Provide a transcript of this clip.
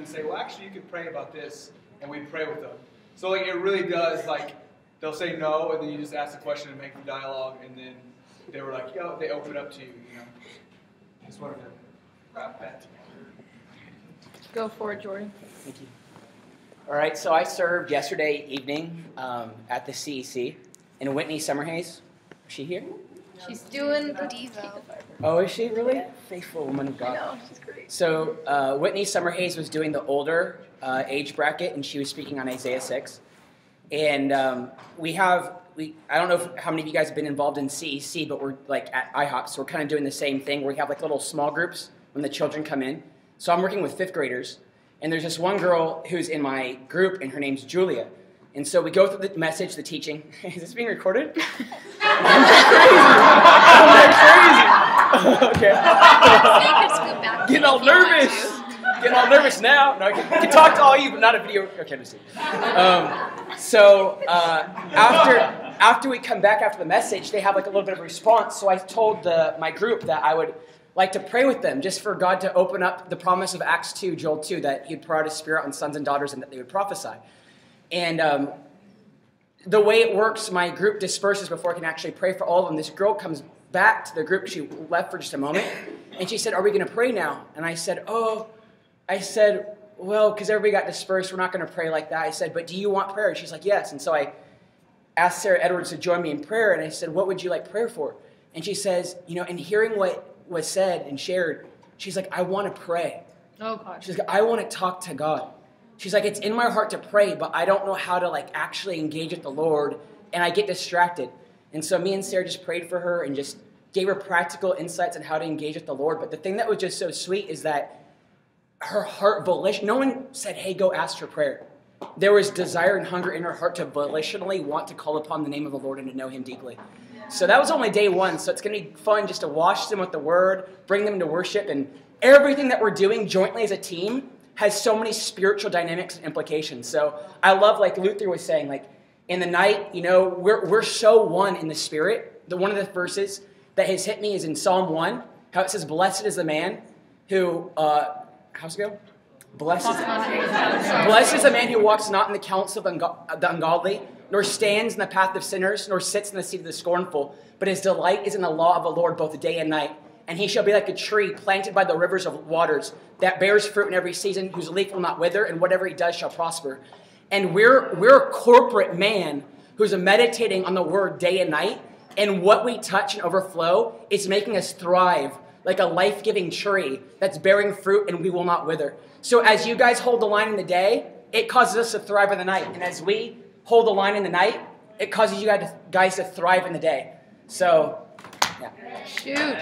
say, well, actually, you could pray about this, and we pray with them. So like it really does, like, they'll say no, and then you just ask the question and make the dialogue, and then they were like, yo, they open up to you, you know. Just wanted to wrap that together. Go for it, Jordan. Thank you. All right, so I served yesterday evening at the CEC, and Whitney Summerhays, is she here? She's doing the Devo. Oh, is she really? Faithful woman of God. I know, she's great. So Whitney Summerhays was doing the older age bracket, and she was speaking on Isaiah 6. And I don't know how many of you guys have been involved in CEC, but we're like at IHOP, so we're kind of doing the same thing where we have like little small groups when the children come in. So I'm working with 5th graders, and there's this one girl who's in my group, and her name's Julia. And so we go through the message, the teaching. Is this being recorded? I'm crazy. Okay. Getting all nervous. Getting all nervous now. No, I can talk to all you, but not a video. Okay, let's see. After we come back after the message, they have like a little bit of a response. So I told my group that I would like to pray with them just for God to open up the promise of Acts 2, Joel 2, that He'd pour out His Spirit on sons and daughters and that they would prophesy. And the way it works, my group disperses before I can actually pray for all of them. This girl comes back to the group. She left for just a moment, and she said, "Are we going to pray now?" And I said, well, because everybody got dispersed, we're not going to pray like that. I said, "But do you want prayer?" And she's like, "Yes." And so I asked Sarah Edwards to join me in prayer, and I said, "What would you like prayer for?" And she says, and hearing what was said and shared, she's like, "I want to pray." Oh, God. She's like, "I want to talk to God." She's like, "It's in my heart to pray, but I don't know how to like actually engage with the Lord, and I get distracted." And so me and Sarah just prayed for her and just gave her practical insights on how to engage with the Lord. But the thing that was just so sweet is that her heart no one said, "Hey, go ask for prayer." There was desire and hunger in her heart to volitionally want to call upon the name of the Lord and to know Him deeply. So that was only day 1. So it's going to be fun just to wash them with the Word, bring them to worship, and everything that we're doing jointly as a team has so many spiritual dynamics and implications. So I love, like Luther was saying, like in the night, we're so one in the Spirit. One of the verses that has hit me is in Psalm 1, how it says, "Blessed is the man who," how's it go? Blessed is the man who walks not in the counsel of the ungodly, nor stands in the path of sinners, nor sits in the seat of the scornful, but his delight is in the law of the Lord both day and night. And he shall be like a tree planted by the rivers of waters that bears fruit in every season, whose leaf will not wither, and whatever he does shall prosper. And we're a corporate man who's meditating on the word day and night, and what we touch and overflow is making us thrive like a life-giving tree that's bearing fruit and we will not wither. So as you guys hold the line in the day, it causes us to thrive in the night. And as we hold the line in the night, it causes you guys to thrive in the day. So, yeah. Shoot.